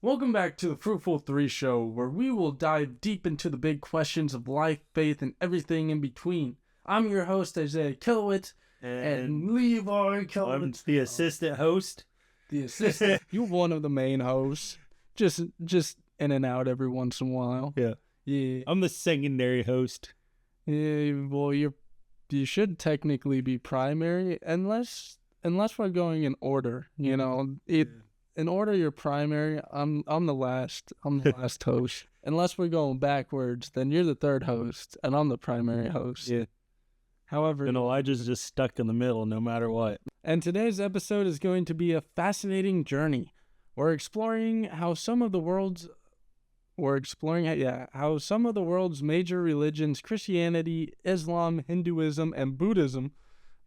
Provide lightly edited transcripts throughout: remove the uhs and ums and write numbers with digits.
Welcome back to the Fruitful Three Show, where we will dive deep into the big questions of life, faith, and everything in between. I'm your host, Isaiah Kilowitz, and Levi Kilowitz. I'm the assistant host. The assistant. You're one of the main hosts. Just in and out every once in a while. Yeah. I'm the secondary host. Yeah, well, you should technically be primary, unless we're going in order. You know, in order you're primary. I'm the last. I'm the last host. Unless we're going backwards, then you're the third host, and I'm the primary host. Yeah. However, And Elijah's just stuck in the middle, no matter what. And today's episode is going to be a fascinating journey. We're exploring how some of the world's major religions, Christianity, Islam, Hinduism, and Buddhism,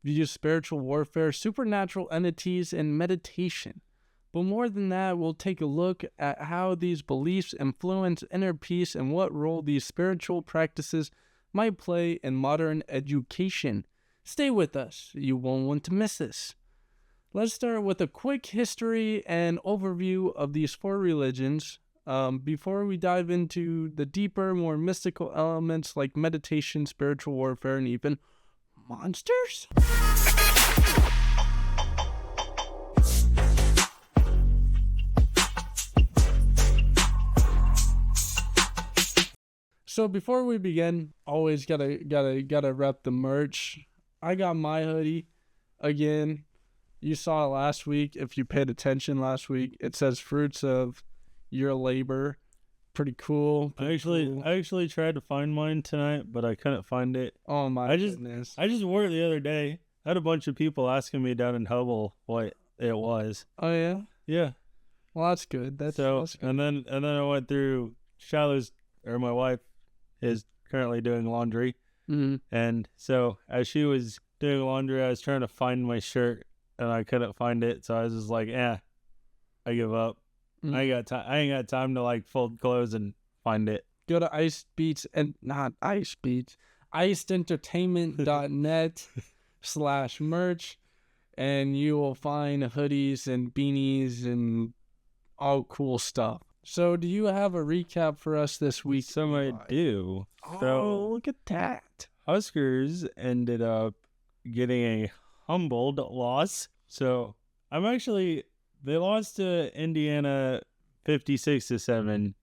view spiritual warfare, supernatural entities, and meditation. But more than that, we'll take a look at how these beliefs influence inner peace and what role these spiritual practices might play in modern education. Stay with us. You won't want to miss this. Let's start with a quick history and overview of these four religions before we dive into the deeper, more mystical elements like meditation, spiritual warfare, and even monsters. So before we begin, always gotta rep the merch. I got my hoodie again. You saw it last week. If you paid attention last week, it says "Fruits of Your Labor." Pretty cool. I actually tried to find mine tonight, but I couldn't find it. Oh my goodness! I just wore it the other day. I had a bunch of people asking me down in Hubble what it was. Oh yeah. Yeah. Well, that's good. That's good. And then I went through my wife is currently doing laundry. Mm-hmm. And so as she was doing laundry, I was trying to find my shirt and I couldn't find it. So I was just like, I give up. Mm-hmm. I ain't got time to like fold clothes and find it. Go to iceentertainment.net/merch and you will find hoodies and beanies and all cool stuff. So, do you have a recap for us this week? So I do. Oh, look at that. Huskers ended up getting a humbled loss. So they lost to Indiana 56-7.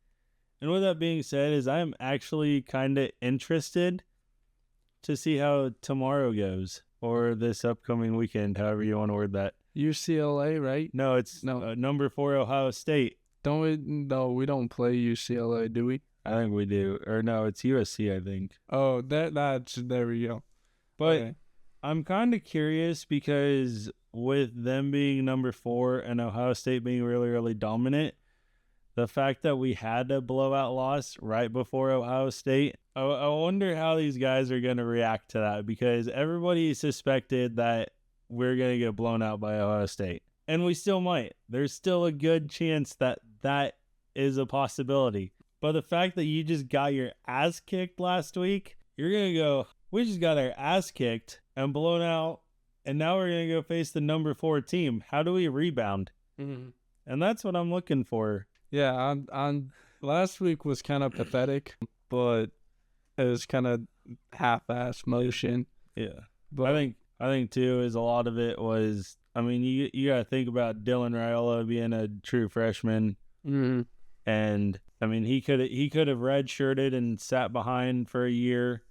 And with that being said, is I'm actually kind of interested to see how tomorrow goes or this upcoming weekend, however you want to word that. UCLA, right? No, it's number 4 Ohio State. We don't play UCLA, do we? I think we do. Or no, it's USC, I think. Oh, there we go. But okay. I'm kind of curious because with them being number 4 and Ohio State being really, really dominant, the fact that we had a blowout loss right before Ohio State, I wonder how these guys are going to react to that because everybody suspected that we're going to get blown out by Ohio State. And we still might. There's still a good chance that is a possibility. But the fact that you just got your ass kicked last week, you're going to go, we just got our ass kicked and blown out, and now we're going to go face the number 4 team. How do we rebound? Mm-hmm. And that's what I'm looking for. Yeah, on last week was kind of pathetic, but it was kind of half-ass motion. Yeah. But I think too is a lot of it was, I mean, you got to think about Dylan Raiola being a true freshman. Mm-hmm. And I mean, he could have redshirted and sat behind for a year,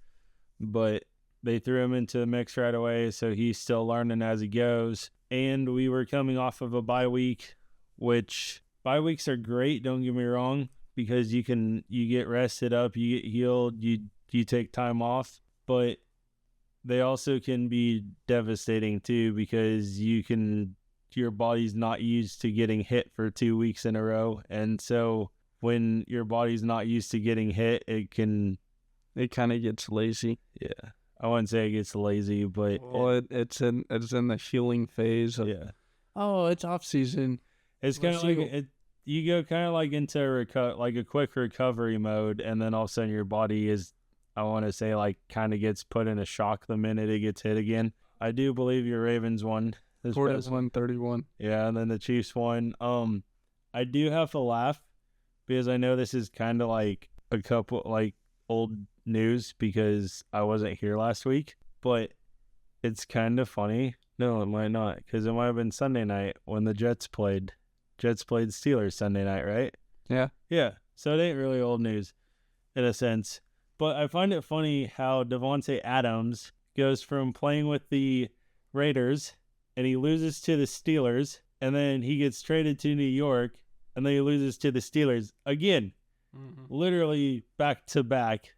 but they threw him into the mix right away. So he's still learning as he goes. And we were coming off of a bye week, which bye weeks are great. Don't get me wrong, because you get rested up, you get healed, you take time off, but they also can be devastating too because your body's not used to getting hit for 2 weeks in a row. And so when your body's not used to getting hit, it kind of gets lazy. Yeah. I wouldn't say it gets lazy, but it's in the healing phase of, oh, it's off season. It's kind of like you go kind of like into a quick recovery mode, and then all of a sudden your body is, I want to say, like kind of gets put in a shock the minute it gets hit again. I do believe your Ravens won. 41-31. Yeah, and then the Chiefs won. I do have to laugh because I know this is kind of like a couple like old news because I wasn't here last week, but it's kind of funny. No, it might not, because it might have been Sunday night when the Jets played. Jets played Steelers Sunday night, right? Yeah. Yeah, so it ain't really old news in a sense. But I find it funny how Devontae Adams goes from playing with the Raiders and he loses to the Steelers, and then he gets traded to New York and then he loses to the Steelers again. Literally back-to-back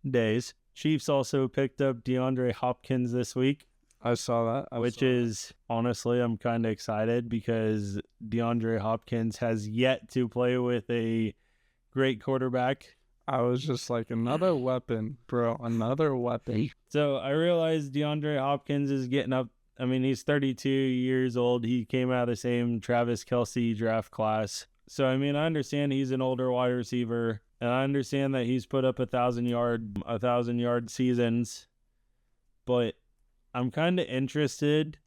days. Chiefs also picked up DeAndre Hopkins this week. I saw that. Which is, honestly, I'm kind of excited because DeAndre Hopkins has yet to play with a great quarterback. I was just like, another weapon, bro. Another weapon. So I realized DeAndre Hopkins is getting up. I mean, he's 32 years old. He came out of the same Travis Kelce draft class. So, I mean, I understand he's an older wide receiver, and I understand that he's put up 1,000-yard seasons, but I'm kind of interested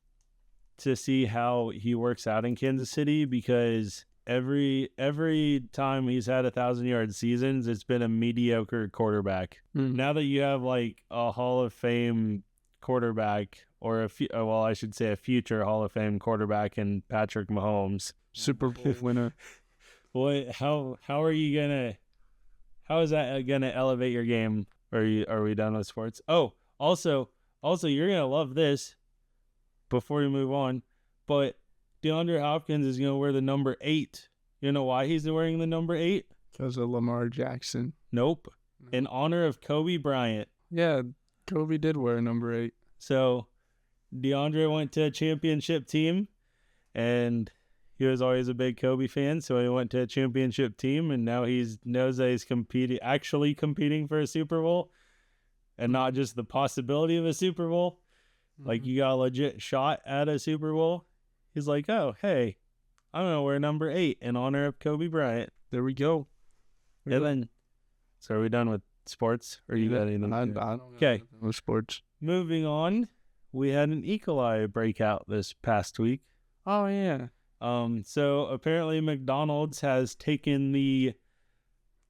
to see how he works out in Kansas City, because every time he's had 1,000-yard seasons, it's been a mediocre quarterback. Now that you have like a Hall of Fame quarterback, or a future Hall of Fame quarterback in Patrick Mahomes, Super Bowl winner. How is that gonna elevate your game? Are we done with sports? Oh, also, you're going to love this before we move on, but DeAndre Hopkins is going to wear the number 8. You know why he's wearing the number 8? Because of Lamar Jackson. Nope. In honor of Kobe Bryant. Yeah, Kobe did wear number 8. So DeAndre went to a championship team, and he was always a big Kobe fan, so he went to a championship team, and now he knows that he's actually competing for a Super Bowl. And not just the possibility of a Super Bowl. Like, you got a legit shot at a Super Bowl. He's like, oh, hey, I'm going to wear number 8 in honor of Kobe Bryant. There we go. Then, so are we done with sports? Or you got anything? I don't Okay. with sports. Moving on, we had an E. coli breakout this past week. Oh, yeah. So apparently McDonald's has taken the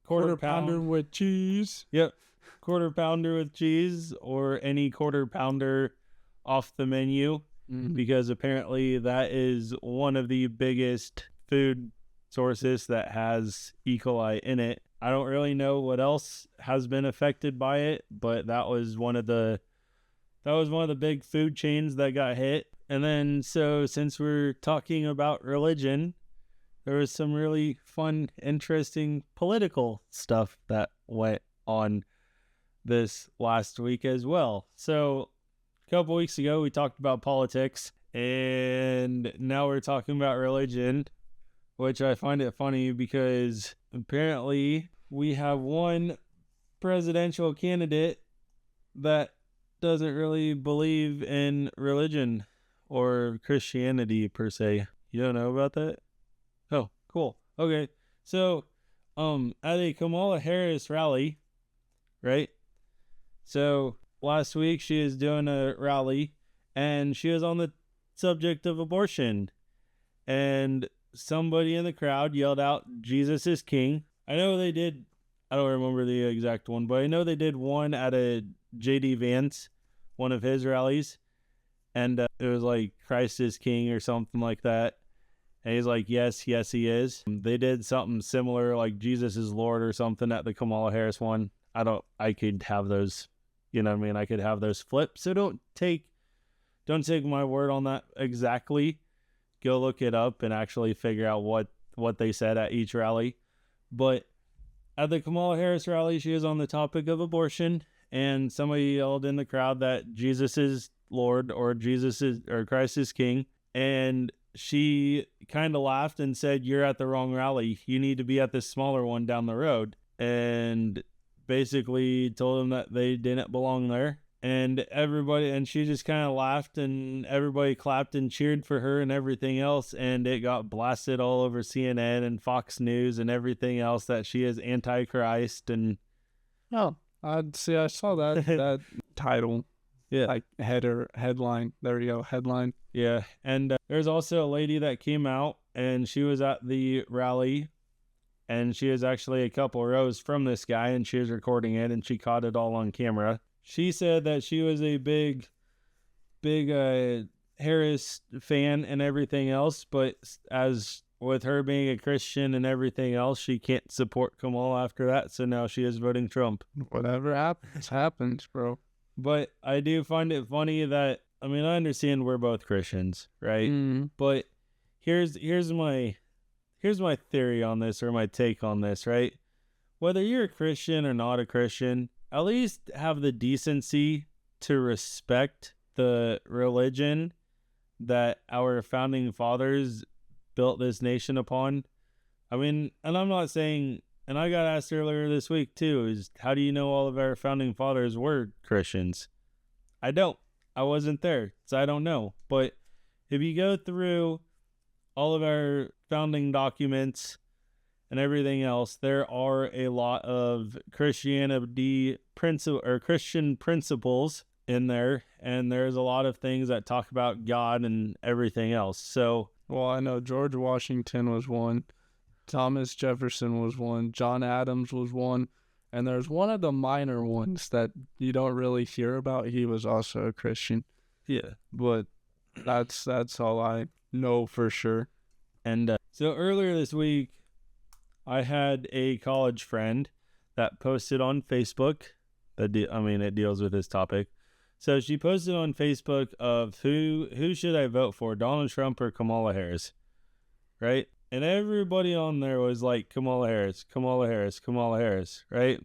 quarter pounder with cheese. Yep. Quarter pounder with cheese, or any quarter pounder off the menu, because apparently that is one of the biggest food sources that has E. coli in it. I don't really know what else has been affected by it, but that was one of the big food chains that got hit. And then, so since we're talking about religion, there was some really fun, interesting political stuff that went on this last week as well. So a couple weeks ago we talked about politics, and now we're talking about religion, which I find it funny because apparently we have one presidential candidate that doesn't really believe in religion or Christianity per se. You don't know about that? Oh, cool. Okay. So at a Kamala Harris rally, right? So last week she was doing a rally, and she was on the subject of abortion, and somebody in the crowd yelled out, "Jesus is king." I know they did. I don't remember the exact one, but I know they did one at a J.D. Vance, one of his rallies, and it was like, "Christ is king" or something like that. And he's like, yes, he is. They did something similar, like Jesus is Lord or something, at the Kamala Harris one. I could have those, you know what I mean? I could have those flipped. So don't take my word on that exactly. Go look it up and actually figure out what they said at each rally. But at the Kamala Harris rally, she was on the topic of abortion, and somebody yelled in the crowd that Jesus is Lord, or Christ is king. And she kind of laughed and said, "You're at the wrong rally. You need to be at this smaller one down the road." And basically told them that they didn't belong there. And she just kind of laughed, and everybody clapped and cheered for her and everything else. And it got blasted all over CNN and Fox News and everything else that she is Antichrist. And I saw that title. Yeah. Like headline. There you go. Headline. Yeah. And there's also a lady that came out, and she was at the rally, and she was actually a couple rows from this guy, and she was recording it, and she caught it all on camera. She said that she was a big Harris fan and everything else, but as with her being a Christian and everything else, she can't support Kamala after that, so now she is voting Trump. Whatever happens, bro. But I do find it funny that, I mean, I understand we're both Christians, right? But here's my theory on this, or my take on this, right? Whether you're a Christian or not a Christian, at least have the decency to respect the religion that our founding fathers built this nation upon. I mean, and I'm not saying, and I got asked earlier this week too, is how do you know all of our founding fathers were Christians? I don't. I wasn't there, so I don't know. But if you go through all of our founding documents and everything else, there are a lot of Christian principles in there, and there's a lot of things that talk about God and everything else. So, well, I know George Washington was one, Thomas Jefferson was one, John Adams was one, and there's one of the minor ones that you don't really hear about. He was also a Christian. Yeah, but that's all I know for sure. And so earlier this week, I had a college friend that posted on Facebook that it deals with this topic. So she posted on Facebook of who should I vote for, Donald Trump or Kamala Harris, right? And everybody on there was like, Kamala Harris, Kamala Harris, Kamala Harris, right?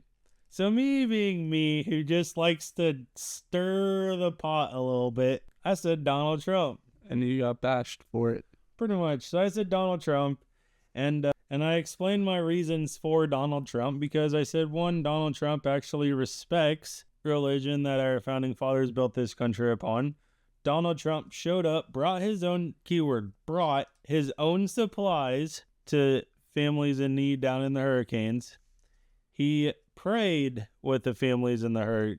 So me being me, who just likes to stir the pot a little bit, I said Donald Trump. And you got bashed for it. Pretty much. So I said Donald Trump, and I explained my reasons for Donald Trump, because I said, one, Donald Trump actually respects religion that our founding fathers built this country upon. Donald Trump showed up, brought his own supplies to families in need down in the hurricanes. He prayed with the families in the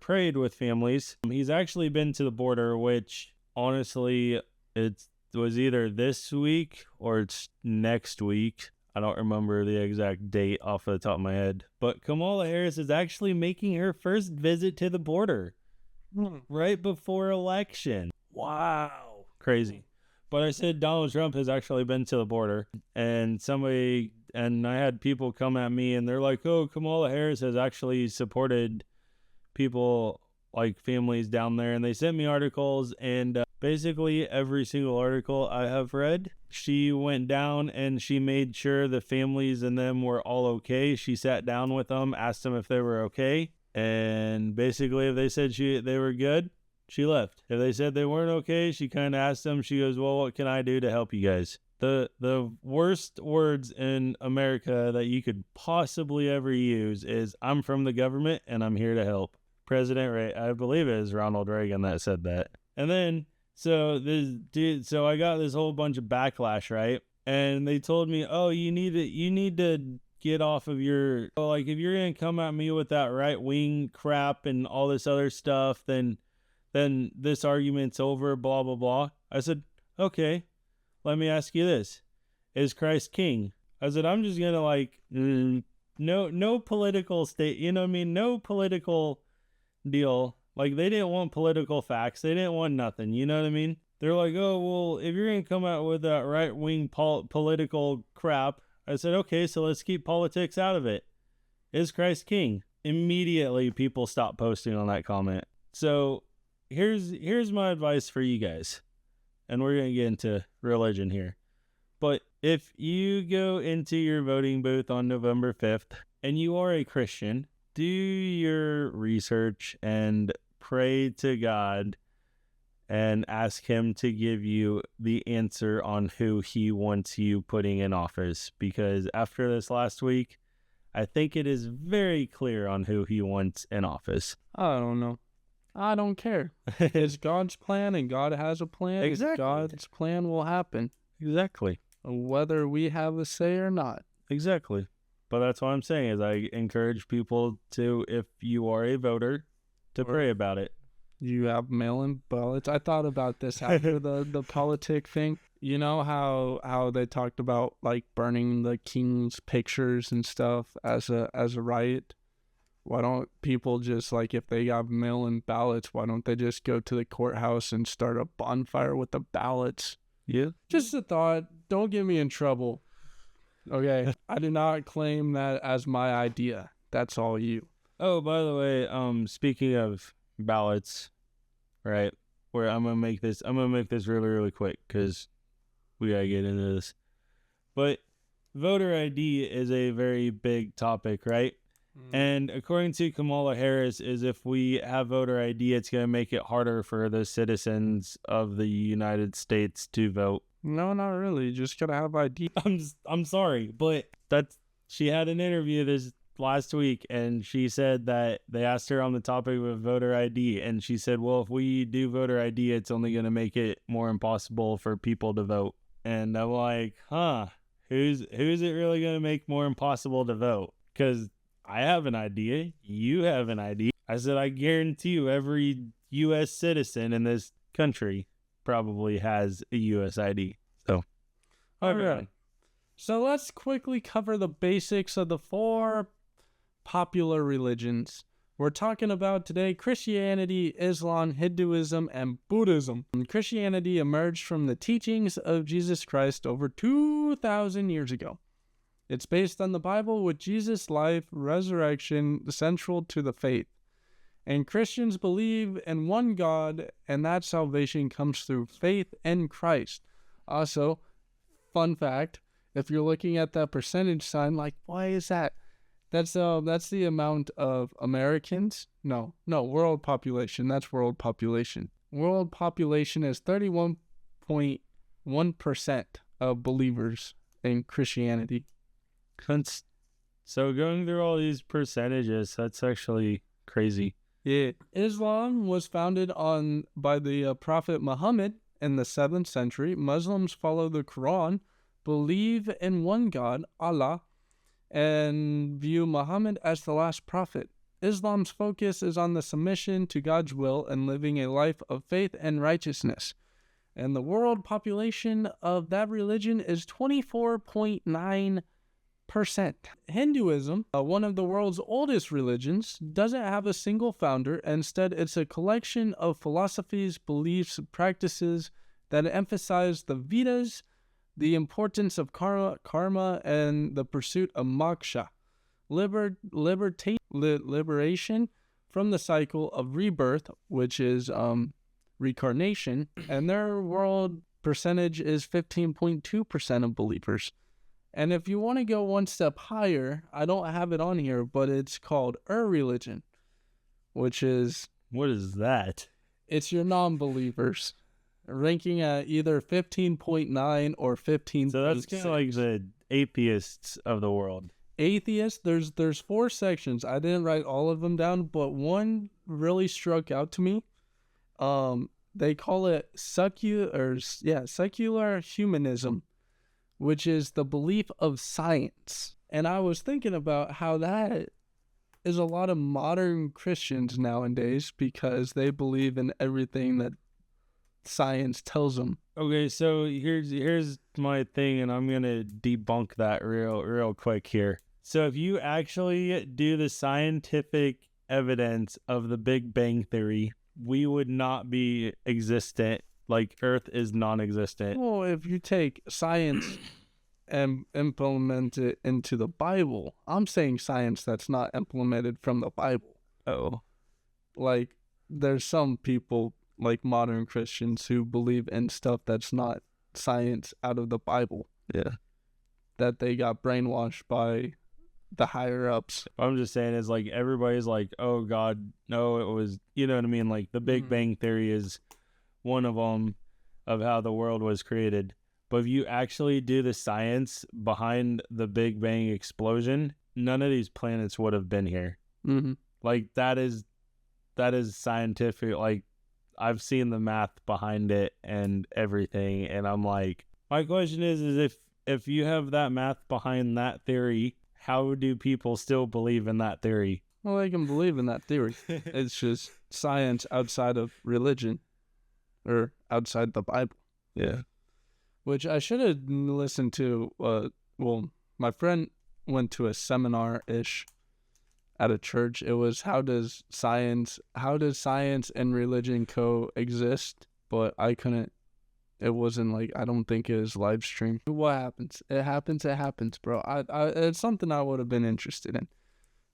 prayed with families. He's actually been to the border, which honestly, it was either this week or it's next week. I don't remember the exact date off the top of my head. But Kamala Harris is actually making her first visit to the border right before election. Wow. Crazy. But I said Donald Trump has actually been to the border, and I had people come at me and they're like, oh, Kamala Harris has actually supported people like families down there, and they sent me articles, and basically every single article I have read, she went down and she made sure the families and them were all okay. She sat down with them, asked them if they were okay, and basically if they said they were good, she left. If they said they weren't okay, she kind of asked them, she goes, well, what can I do to help you guys? The worst words in America that you could possibly ever use is, I'm from the government and I'm here to help. I believe it was Ronald Reagan that said that. And then, so I got this whole bunch of backlash, right? And they told me, oh, you need to get off of your, like, if you're going to come at me with that right wing crap and all this other stuff, then this argument's over, blah, blah, blah. I said, okay, let me ask you this. Is Christ king? I said, I'm just going to no political state, you know what I mean? No political deal. Like, they didn't want political facts. They didn't want nothing. You know what I mean? They're like, oh, well, if you're going to come out with that right-wing political crap, I said, okay, so let's keep politics out of it. Is Christ king? Immediately, people stopped posting on that comment. So here's my advice for you guys. And we're going to get into religion here. But if you go into your voting booth on November 5th and you are a Christian, do your research and pray to God and ask him to give you the answer on who he wants you putting in office. Because after this last week, I think it is very clear on who he wants in office. I don't know. I don't care. It's God's plan, and God has a plan. Exactly. God's plan will happen. Exactly. Whether we have a say or not. Exactly. But that's what I'm saying is I encourage people to, if you are a voter, to pray about it. You have mail-in ballots. I thought about this after the politic thing. You know how they talked about like burning the king's pictures and stuff as a riot? Why don't people just, like, if they got mail-in ballots, why don't they just go to the courthouse and start a bonfire with the ballots? Yeah. Just a thought. Don't get me in trouble. Okay. I do not claim that as my idea. That's all you. Oh, by the way, speaking of ballots, right? Where I'm gonna make this really, really quick because we gotta get into this. But voter ID is a very big topic, right? And according to Kamala Harris, is if we have voter ID, it's going to make it harder for the citizens of the United States to vote. No, not really. You just gotta have ID. I'm sorry, but she had an interview this last week, and she said that they asked her on the topic of voter ID, and she said, well, if we do voter ID, it's only going to make it more impossible for people to vote. And I'm like, who's it really going to make more impossible to vote? Because I have an idea. You have an idea. I said, I guarantee you every U.S. citizen in this country probably has a U.S. ID. So, okay. So let's quickly cover the basics of the 4 popular religions. We're talking about today Christianity, Islam, Hinduism, and Buddhism. Christianity emerged from the teachings of Jesus Christ over 2,000 years ago. It's based on the Bible, with Jesus' life, resurrection central to the faith. And Christians believe in one God, and that salvation comes through faith in Christ. Also, fun fact, if you're looking at that percentage sign, like, why is that? That's the amount of Americans. No, world population. That's world population. World population is 31.1% of believers in Christianity. So going through all these percentages, that's actually crazy. Yeah. Islam was founded by the Prophet Muhammad in the 7th century. Muslims follow the Quran, believe in one God, Allah, and view Muhammad as the last prophet. Islam's focus is on the submission to God's will and living a life of faith and righteousness. And the world population of that religion is 24.9%. Hinduism, one of the world's oldest religions, doesn't have a single founder. Instead, it's a collection of philosophies, beliefs, and practices that emphasize the Vedas, the importance of karma, and the pursuit of moksha, liberation from the cycle of rebirth, which is reincarnation, and their world percentage is 15.2% of believers. And if you want to go one step higher, I don't have it on here, but it's called religion, which is... What is that? It's your non-believers, ranking at either 15.9 or 15. So that's kind of like the atheists of the world. Atheists, there's 4 sections. I didn't write all of them down, but one really struck out to me. They call it secular humanism, which is the belief of science. And I was thinking about how that is a lot of modern Christians nowadays, because they believe in everything that science tells them. Okay, so here's my thing, and I'm gonna debunk that real quick here. So if you actually do the scientific evidence of the Big Bang Theory, we would not be existent. Like, Earth is non-existent. Well, if you take science and implement it into the Bible, I'm saying science that's not implemented from the Bible. Oh. Like, there's some people, like modern Christians, who believe in stuff that's not science out of the Bible. Yeah. That they got brainwashed by the higher-ups. I'm just saying is, like, everybody's like, oh, God, no, it was, you know what I mean? Like, the Big Bang Theory is one of them, of how the world was created. But if you actually do the science behind the Big Bang explosion, none of these planets would have been here. Mm-hmm. Like, that is scientific. Like, I've seen the math behind it and everything, and I'm like, my question is if you have that math behind that theory, how do people still believe in that theory? Well, they can believe in that theory. It's just science outside of religion or outside the Bible. Yeah. Which I should have listened to. Well, my friend went to a seminar-ish at a church. It was how does science and religion coexist? But I couldn't. It wasn't like, I don't think it was live streamed. What happens? It happens, bro. It's something I would have been interested in.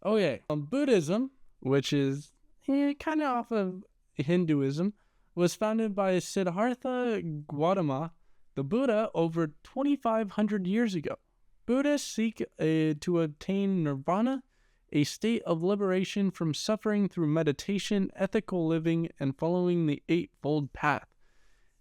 Okay, Buddhism, which is kind of off of Hinduism, was founded by Siddhartha Gautama, the Buddha, over 2,500 years ago. Buddhists seek to attain nirvana, a state of liberation from suffering through meditation, ethical living, and following the Eightfold Path.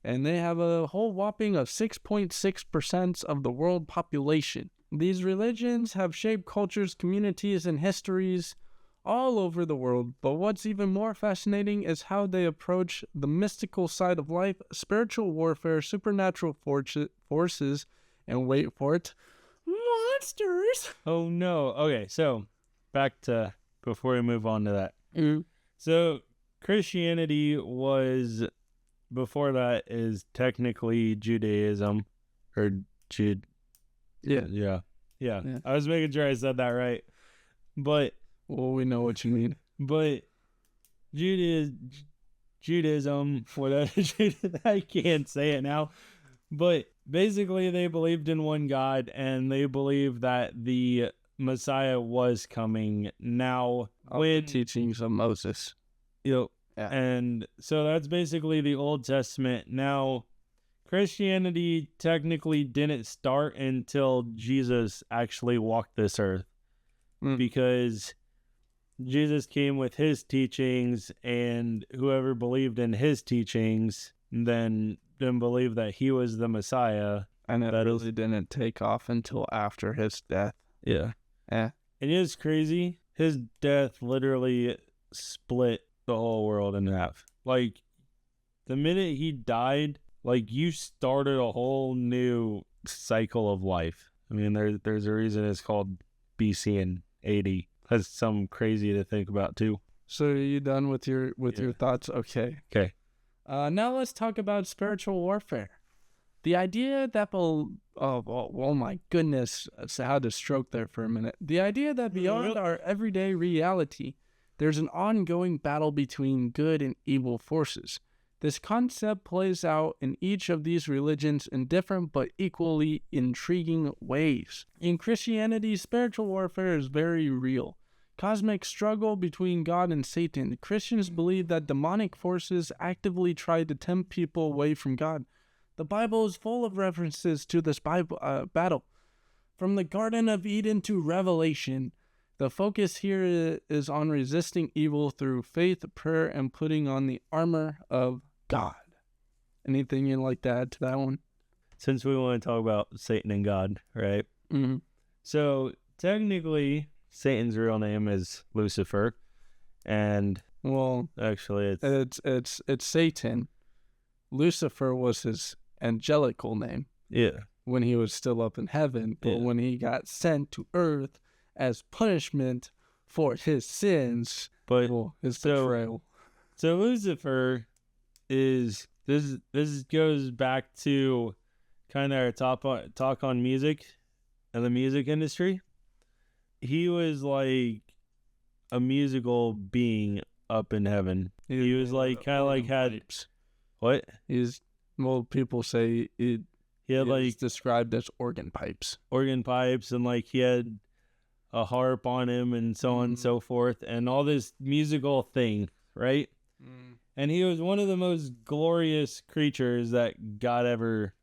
And they have a whole whopping of 6.6% of the world population. These religions have shaped cultures, communities, and histories all over the world. But what's even more fascinating is how they approach the mystical side of life, spiritual warfare, supernatural forces, and wait for it, monsters. Oh, no. Okay, so back to before we move on to that. So Christianity was... Before that is technically Judaism, or Yeah. I was making sure I said that right, but well, we know what you mean. But Judaism, whatever. I can't say it now. But basically, they believed in one God, and they believed that the Messiah was coming. Now, with teachings of Moses. Yep. Yeah. And so that's basically the Old Testament. Now, Christianity technically didn't start until Jesus actually walked this earth. Because Jesus came with his teachings, and whoever believed in his teachings then believed that he was the Messiah. And it really didn't take off until after his death. Yeah. And it is crazy. His death literally split the whole world in half. Like, the minute he died, like, you started a whole new cycle of life. I mean, there's a reason it's called BC and AD. That's something crazy to think about too. So are you done with your thoughts? Okay. Now let's talk about spiritual warfare. The idea that oh my goodness, I had to stroke there for a minute. The idea that beyond our everyday reality, there's an ongoing battle between good and evil forces. This concept plays out in each of these religions in different but equally intriguing ways. In Christianity, spiritual warfare is very real. Cosmic struggle between God and Satan. Christians believe that demonic forces actively try to tempt people away from God. The Bible is full of references to this battle. From the Garden of Eden to Revelation, the focus here is on resisting evil through faith, prayer, and putting on the armor of God. Anything you'd like to add to that one? Since we want to talk about Satan and God, right? Mm-hmm. So technically, Satan's real name is Lucifer, and well, actually, it's Satan. Lucifer was his angelical name. Yeah. When he was still up in heaven, but when he got sent to earth as punishment for his sins, his betrayal. So Lucifer is this goes back to kind of our talk on music and the music industry. He was like a musical being up in heaven. He was like kind of like had pipes. What? People say he had like described as organ pipes, and like he had a harp on him and so on and so forth, and all this musical thing, right? And he was one of the most glorious creatures that God ever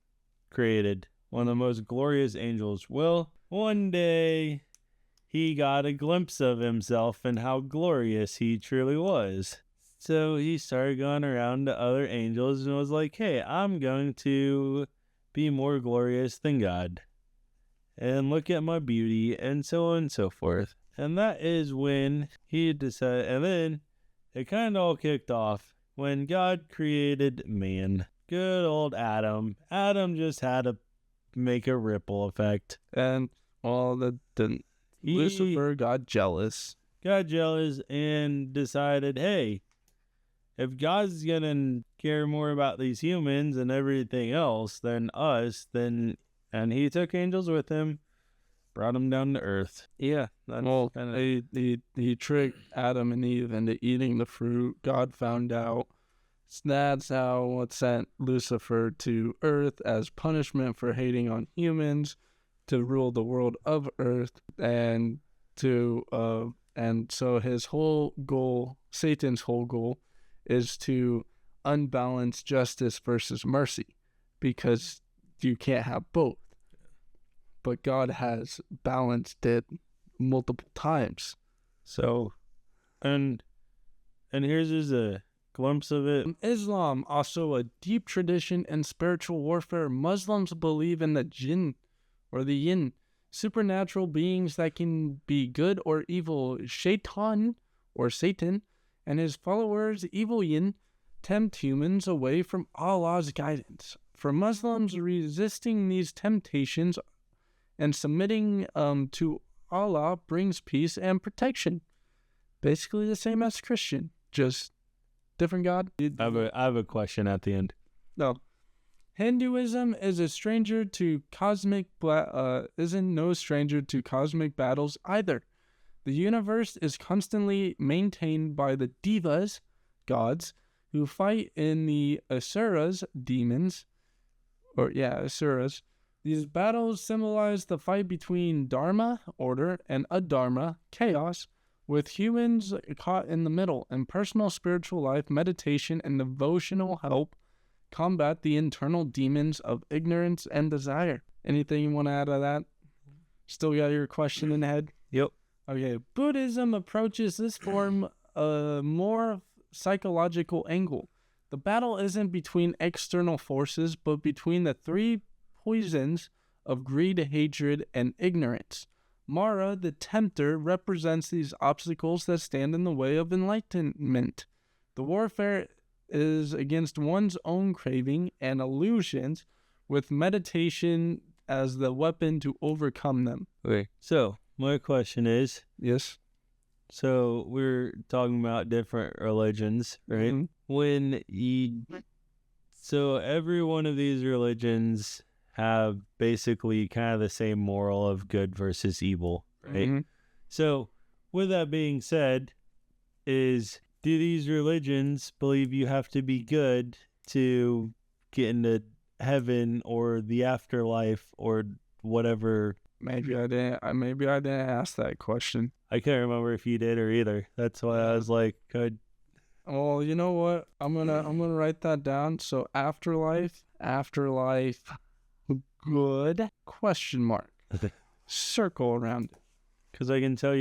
created. One of the most glorious angels. Well, one day he got a glimpse of himself and how glorious he truly was. So he started going around to other angels and was like, hey, I'm going to be more glorious than God. And look at my beauty, and so on and so forth. And that is when he decided, and then it kind of all kicked off when God created man. Good old Adam. Adam just had to make a ripple effect. And Lucifer got jealous got jealous and decided, hey, if God's gonna care more about these humans and everything else than us, and he took angels with him, brought them down to earth. Yeah. Well, he tricked Adam and Eve into eating the fruit. God found out. That's how it sent Lucifer to earth as punishment for hating on humans, to rule the world of earth, and so his whole goal, Satan's whole goal, is to unbalance justice versus mercy, because you can't have both. But God has balanced it multiple times. So, and here's just a glimpse of it. Islam, also a deep tradition in spiritual warfare. Muslims believe in the Jinn, or the Yin, supernatural beings that can be good or evil. Shaitan, or Satan, and his followers, evil Yin, tempt humans away from Allah's guidance. For Muslims, resisting these temptations and submitting to Allah brings peace and protection. Basically the same as Christian, just different God. I have a question at the end. No. Hinduism is no stranger to cosmic battles either. The universe is constantly maintained by the devas, gods, who fight in the asuras, demons, asuras. These battles symbolize the fight between dharma, order, and adharma, chaos, with humans caught in the middle. In personal spiritual life, meditation, and devotional help combat the internal demons of ignorance and desire. Anything you want to add to that? Still got your question in the head? Yep. Okay. Buddhism approaches this form a more psychological angle. The battle isn't between external forces, but between the three poisons of greed, hatred, and ignorance. Mara, the tempter, represents these obstacles that stand in the way of enlightenment. The warfare is against one's own craving and illusions, with meditation as the weapon to overcome them. Okay, so my question is, yes. So we're talking about different religions, right? Mm-hmm. So every one of these religions have basically kind of the same moral of good versus evil, right? Mm-hmm. So with that being said, do these religions believe you have to be good to get into heaven or the afterlife or whatever? Maybe I didn't ask that question. I can't remember if you did or either. That's why I was like, good. Well, you know what? I'm gonna write that down. So afterlife, good ? Circle around it. Because I can tell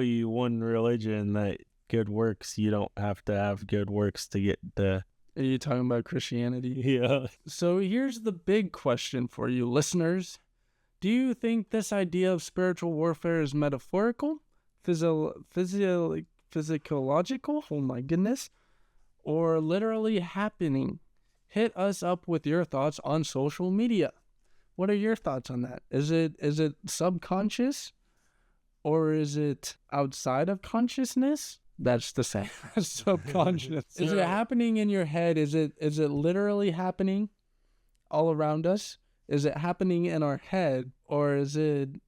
you one religion that good works, you don't have to have good works to get the... Are you talking about Christianity? Yeah. So here's the big question for you listeners. Do you think this idea of spiritual warfare is metaphorical, physiological, oh my goodness, or literally happening? Hit us up with your thoughts on social media. What are your thoughts on that? Is it subconscious, or is it outside of consciousness? That's the same as subconscious. Is it happening in your head? Is it literally happening all around us? Is it happening in our head, or is it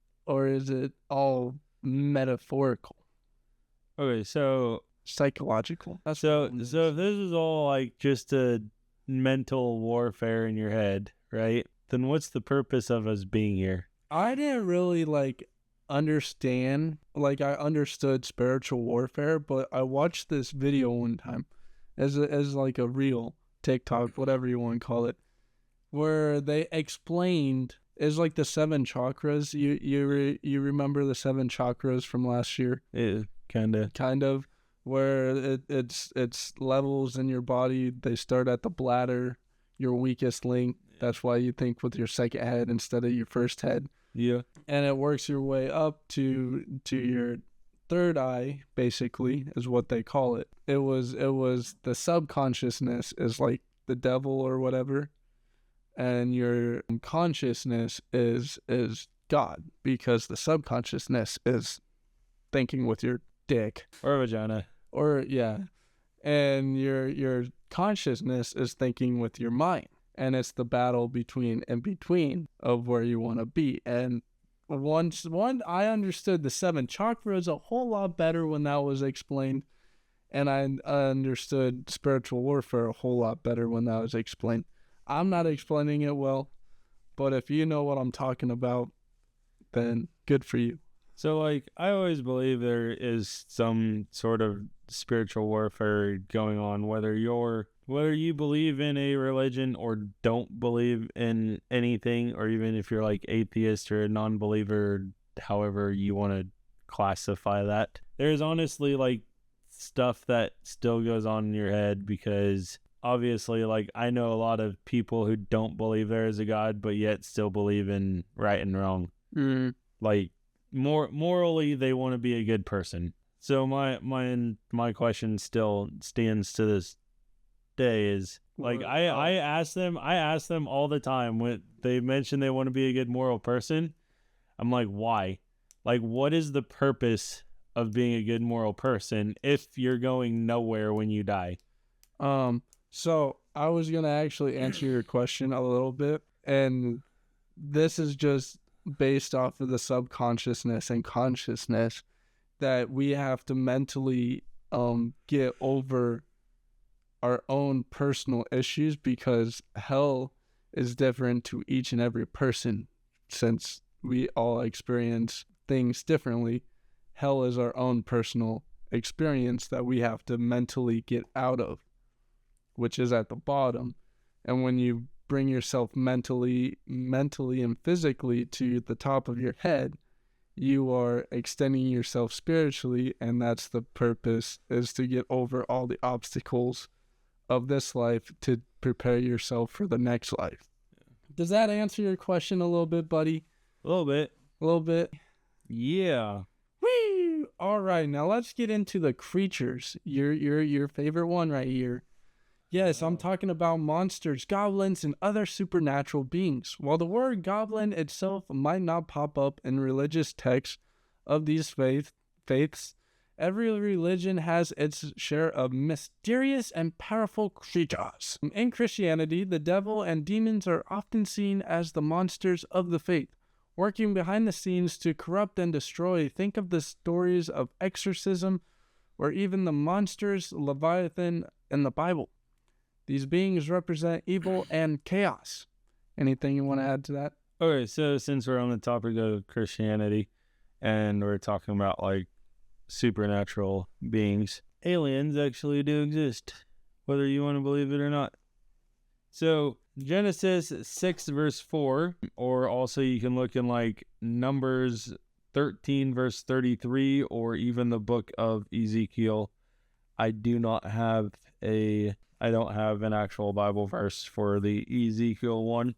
all metaphorical? Okay, so psychological. So if this is all like just a mental warfare in your head, right? Then what's the purpose of us being here? I didn't really understand. I understood spiritual warfare, but I watched this video one time as like a reel, TikTok, whatever you want to call it, where they explained is like the 7 chakras. You remember the 7 chakras from last year? Yeah, kind of, where it's levels in your body. They start at the bladder, your weakest link. That's why you think with your second head instead of your first head. Yeah. And it works your way up to your third eye, basically, is what they call it. It was the subconsciousness is like the devil or whatever, and your consciousness is God, because the subconsciousness is thinking with your dick. Or vagina. Or, yeah. And your consciousness is thinking with your mind. And it's the battle between of where you want to be. And I understood the 7 chakras a whole lot better when that was explained. And I understood spiritual warfare a whole lot better when that was explained. I'm not explaining it well, but if you know what I'm talking about, then good for you. So, like, I always believe there is some sort of spiritual warfare going on, whether you believe in a religion or don't believe in anything, or even if you're like atheist or a non-believer, however you want to classify that. There's honestly like stuff that still goes on in your head, because obviously, like, I know a lot of people who don't believe there is a God, but yet still believe in right and wrong. Like, morally, they want to be a good person. So my question still stands to this day is, like, I ask them all the time when they mention they want to be a good moral person. I'm like, why? Like, what is the purpose of being a good moral person if you're going nowhere when you die? So I was gonna actually answer your question a little bit, and this is just based off of the subconsciousness and consciousness that we have to mentally get over our own personal issues, because hell is different to each and every person. Since we all experience things differently, hell is our own personal experience that we have to mentally get out of, which is at the bottom. And when you bring yourself mentally and physically to the top of your head, you are extending yourself spiritually, and that's the purpose, is to get over all the obstacles of this life to prepare yourself for the next life. Does that answer your question a little bit, buddy? A little bit. Yeah. Whee! All right, now let's get into the creatures. Your favorite one right here. Yes, I'm talking about monsters, goblins, and other supernatural beings. While the word goblin itself might not pop up in religious texts of these faiths, every religion has its share of mysterious and powerful creatures. In Christianity, the devil and demons are often seen as the monsters of the faith, working behind the scenes to corrupt and destroy. Think of the stories of exorcism, or even the monsters Leviathan in the Bible. These beings represent evil and chaos. Anything you want to add to that? Okay, so since we're on the topic of Christianity and we're talking about like supernatural beings, aliens actually do exist, whether you want to believe it or not. So Genesis 6 verse 4, or also you can look in like Numbers 13 verse 33, or even the book of Ezekiel. I don't have an actual Bible verse for the Ezekiel one,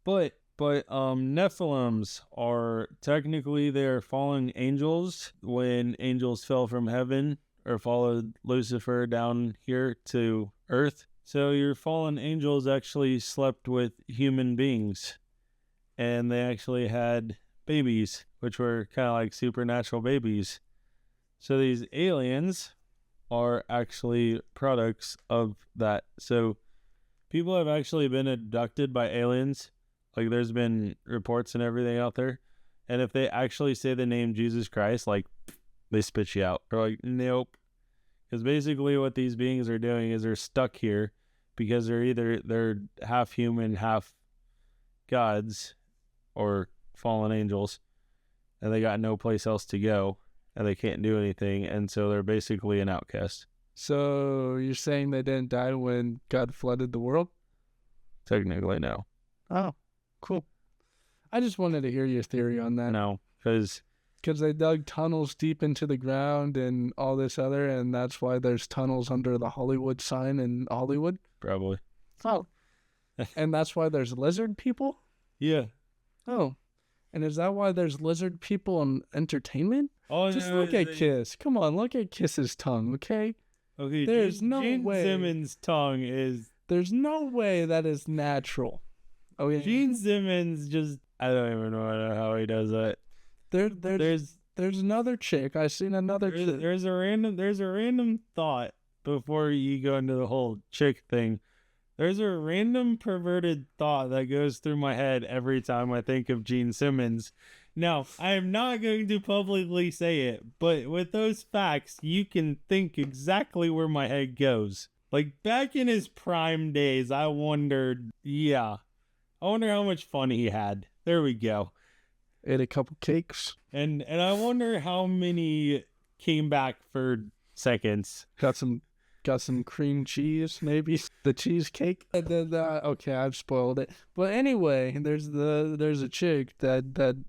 but Nephilims are technically, they're fallen angels when angels fell from heaven or followed Lucifer down here to earth. So your fallen angels actually slept with human beings, and they actually had babies, which were kind of like supernatural babies. So these aliens are actually products of that. So people have actually been abducted by aliens. Like, there's been reports and everything out there. And if they actually say the name Jesus Christ, like, they spit you out. They're like, nope. Because basically what these beings are doing is they're stuck here because they're half human, half gods or fallen angels. And they got no place else to go. And they can't do anything, and so they're basically an outcast. So you're saying they didn't die when God flooded the world? Technically, no. Oh, cool. I just wanted to hear your theory on that. No, because they dug tunnels deep into the ground and all this other, and that's why there's tunnels under the Hollywood sign in Hollywood? Probably. Oh. And that's why there's lizard people? Yeah. Oh. And is that why there's lizard people in entertainment? Oh, just no, look at Kiss. Come on, look at Kiss's tongue, okay? Okay, there's no Gene way. Simmons' tongue is... There's no way that is natural. Oh, yeah. Gene Simmons just... I don't even know how he does that. There's There's another chick. I seen another chick. There's a random thought before you go into the whole chick thing. There's a random perverted thought that goes through my head every time I think of Gene Simmons. Now, I am not going to publicly say it, but with those facts, you can think exactly where my head goes. Like, back in his prime days, I wonder how much fun he had. There we go. Ate a couple cakes. And I wonder how many came back for seconds. Got some cream cheese, maybe the cheesecake. And then, okay, I've spoiled it. But anyway, there's a chick that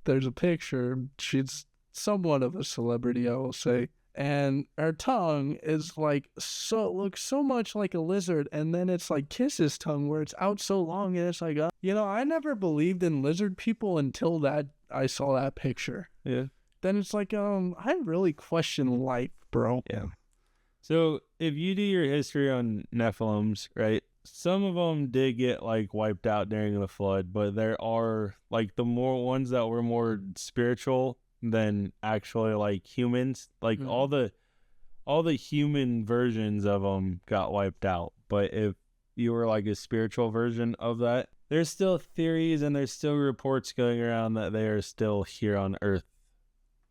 there's a picture. She's somewhat of a celebrity, I will say. And her tongue is looks so much like a lizard, and then it's like Kiss's tongue where it's out so long and it's like, I never believed in lizard people until I saw that picture. Yeah. Then it's like, I really question life, bro. Yeah. So if you do your history on Nephilims, right, some of them did get wiped out during the flood, but there are the more ones that were more spiritual than actually humans. All the human versions of them got wiped out. But if you were a spiritual version of that, there's still theories and there's still reports going around that they are still here on Earth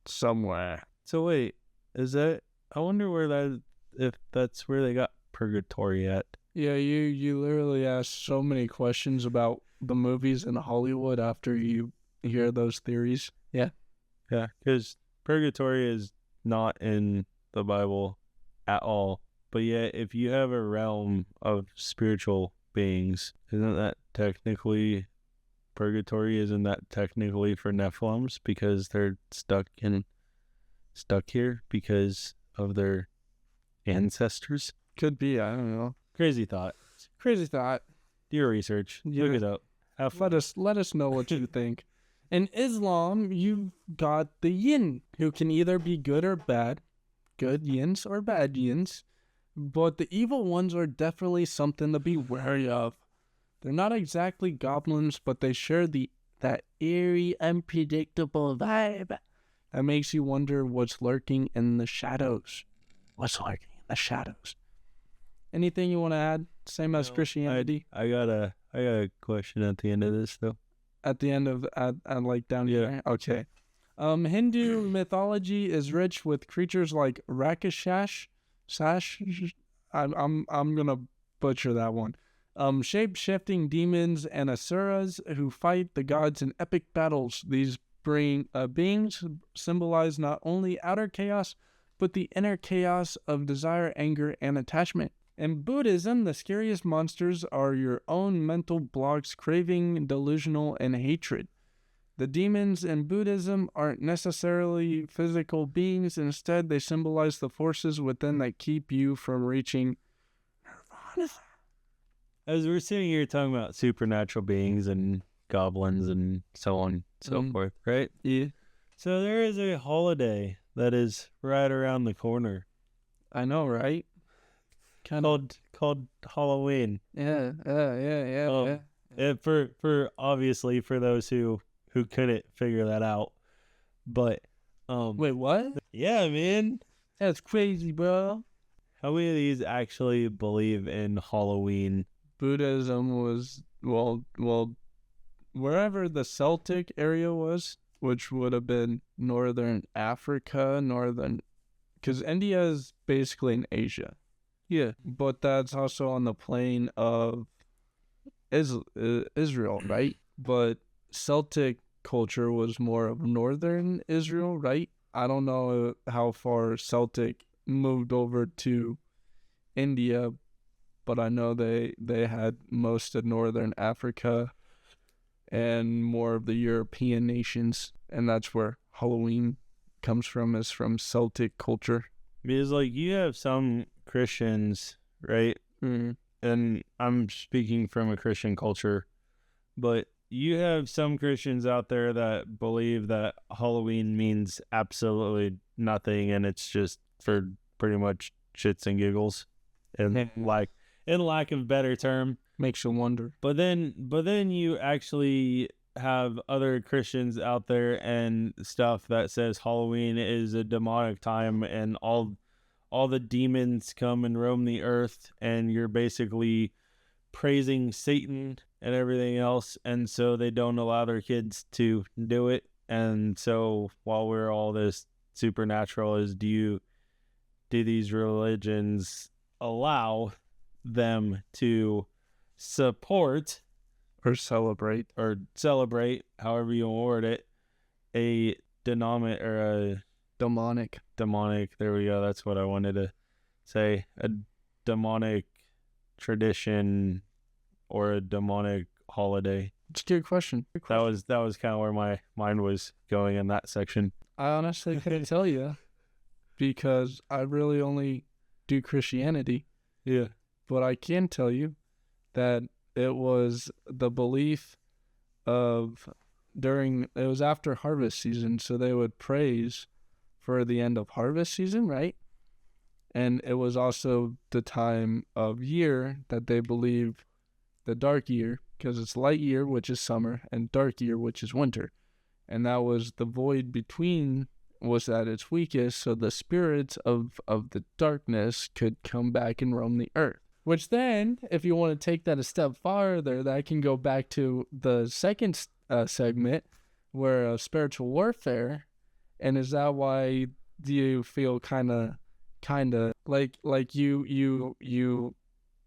somewhere. So wait, I wonder if that's where they got purgatory at. Yeah, you literally ask so many questions about the movies in Hollywood after you hear those theories. Yeah. Yeah, because purgatory is not in the Bible at all. But yet, if you have a realm of spiritual beings, isn't that technically purgatory? Isn't that technically for Nephilims because they're stuck here because of their ancestors? Could be, I don't know. Crazy thought. Do your research. Yeah. Look it up. Have fun. Let us know what you think. In Islam, you've got the yin, who can either be good or bad, good yins or bad yins, but the evil ones are definitely something to be wary of. They're not exactly goblins, but they share that eerie, unpredictable vibe that makes you wonder what's lurking in the shadows. Anything you want to add? Same as Christianity? I got a question at the end of this though. At the end of down here. Okay. Hindu mythology is rich with creatures like Rakshas. I'm gonna butcher that one. Shape-shifting demons and asuras who fight the gods in epic battles. These beings symbolize not only outer chaos, but the inner chaos of desire, anger, and attachment. In Buddhism, the scariest monsters are your own mental blocks, craving, delusional, and hatred. The demons in Buddhism aren't necessarily physical beings. Instead, they symbolize the forces within that keep you from reaching nirvana. As we're sitting here talking about supernatural beings and goblins and so on and so forth, right? Yeah. So there is a holiday that is right around the corner. I know, right? Called Halloween. Yeah. For obviously for those who couldn't figure that out, but wait, what? Yeah, man, that's crazy, bro. How many of these actually believe in Halloween? Buddhism was well wherever the Celtic area was, which would have been northern Africa, because India is basically in Asia. Yeah, but that's also on the plane of Israel, right? But Celtic culture was more of northern Israel, right? I don't know how far Celtic moved over to India, but I know they had most of northern Africa and more of the European nations, and that's where Halloween comes from, is from Celtic culture. Because you have some Christians, right? Mm-hmm. And I'm speaking from a Christian culture, but you have some Christians out there that believe that Halloween means absolutely nothing, and it's just for pretty much shits and giggles, and in lack of better term. Makes you wonder. But then you actually have other Christians out there and stuff that says Halloween is a demonic time and all the demons come and roam the earth, and you're basically praising Satan and everything else, and so they don't allow their kids to do it. And so while we're all this supernatural, is do these religions allow them to support or celebrate, however you word it, a demonic, there we go, that's what I wanted to say, a demonic tradition or a demonic holiday? It's a good question. That was kind of where my mind was going in that section. I honestly couldn't tell you because I really only do Christianity. Yeah. But I can tell you that it was the belief of it was after harvest season, so they would praise for the end of harvest season, right? And it was also the time of year that they believe the dark year, because it's light year, which is summer, and dark year, which is winter. And that was the void between was at its weakest, so the spirits of the darkness could come back and roam the earth. Which then, if you want to take that a step farther, that can go back to the second segment, where spiritual warfare. And is that why do you feel kind of like you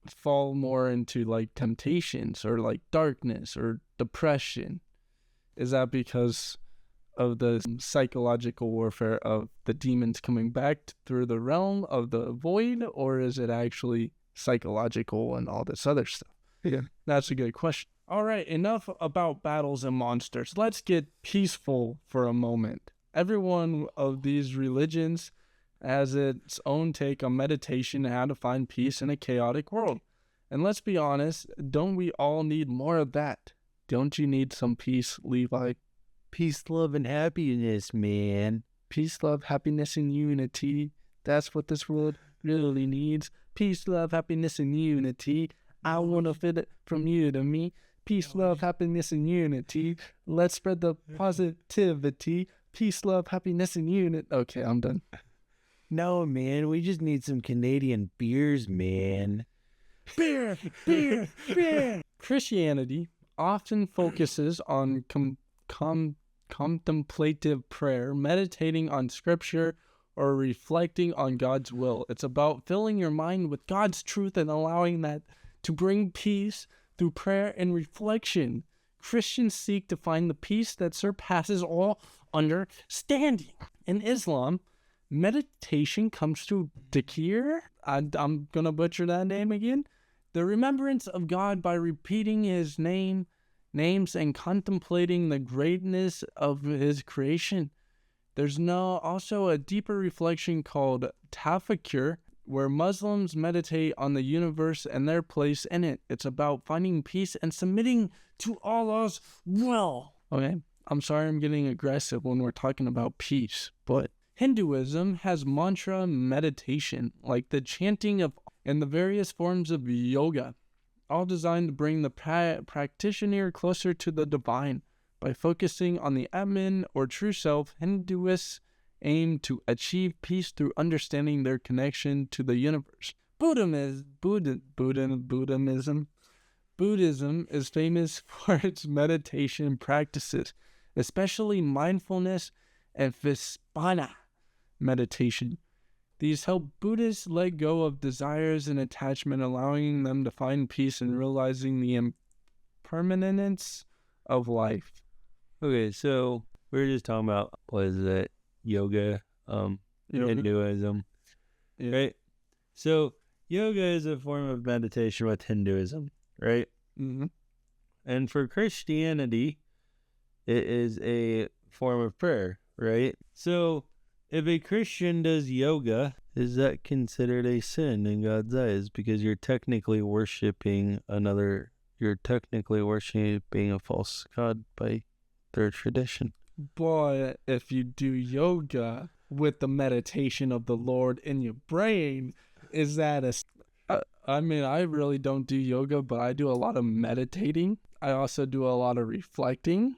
fall more into like temptations or like darkness or depression? Is that because of the psychological warfare of the demons coming back through the realm of the void, or is it actually psychological and all this other stuff? Yeah, that's a good question. All right, enough about battles and monsters. Let's get peaceful for a moment. Every one of these religions has its own take on meditation and how to find peace in a chaotic world. And let's be honest, don't we all need more of that? Don't you need some peace, Levi? Peace, love, and happiness, man. Peace, love, happiness, and unity. That's what this world really needs. Peace, love, happiness, and unity. I want to fit it from you to me. Peace, love, happiness, and unity. Let's spread the positivity. Peace, love, happiness, and unity. Okay, I'm done. No, man, we just need some Canadian beers, man. Beer. Christianity often focuses on contemplative prayer, meditating on scripture, or reflecting on God's will. It's about filling your mind with God's truth and allowing that to bring peace through prayer and reflection. Christians seek to find the peace that surpasses all understanding. In Islam, meditation comes through dhikr. I'm going to butcher that name again. The remembrance of God by repeating his names and contemplating the greatness of his creation. There's also a deeper reflection called tafakkur, where Muslims meditate on the universe and their place in it. It's about finding peace and submitting to Allah's will. Okay, I'm sorry I'm getting aggressive when we're talking about peace, but Hinduism has mantra meditation, like the chanting of and the various forms of yoga, all designed to bring the practitioner closer to the divine. By focusing on the Atman or true self, Hinduists aim to achieve peace through understanding their connection to the universe. Buddhism is famous for its meditation practices, especially mindfulness and vipassana meditation. These help Buddhists let go of desires and attachment, allowing them to find peace and realizing the impermanence of life. Okay, so we were just talking about, what is it, yoga, Hinduism, right? So yoga is a form of meditation with Hinduism, right? Mm-hmm. And for Christianity, it is a form of prayer, right? So if a Christian does yoga, is that considered a sin in God's eyes? Because you're technically worshiping a false god by their tradition. But if you do yoga with the meditation of the Lord in your brain, is that I mean, I really don't do yoga, but I do a lot of meditating. I also do a lot of reflecting,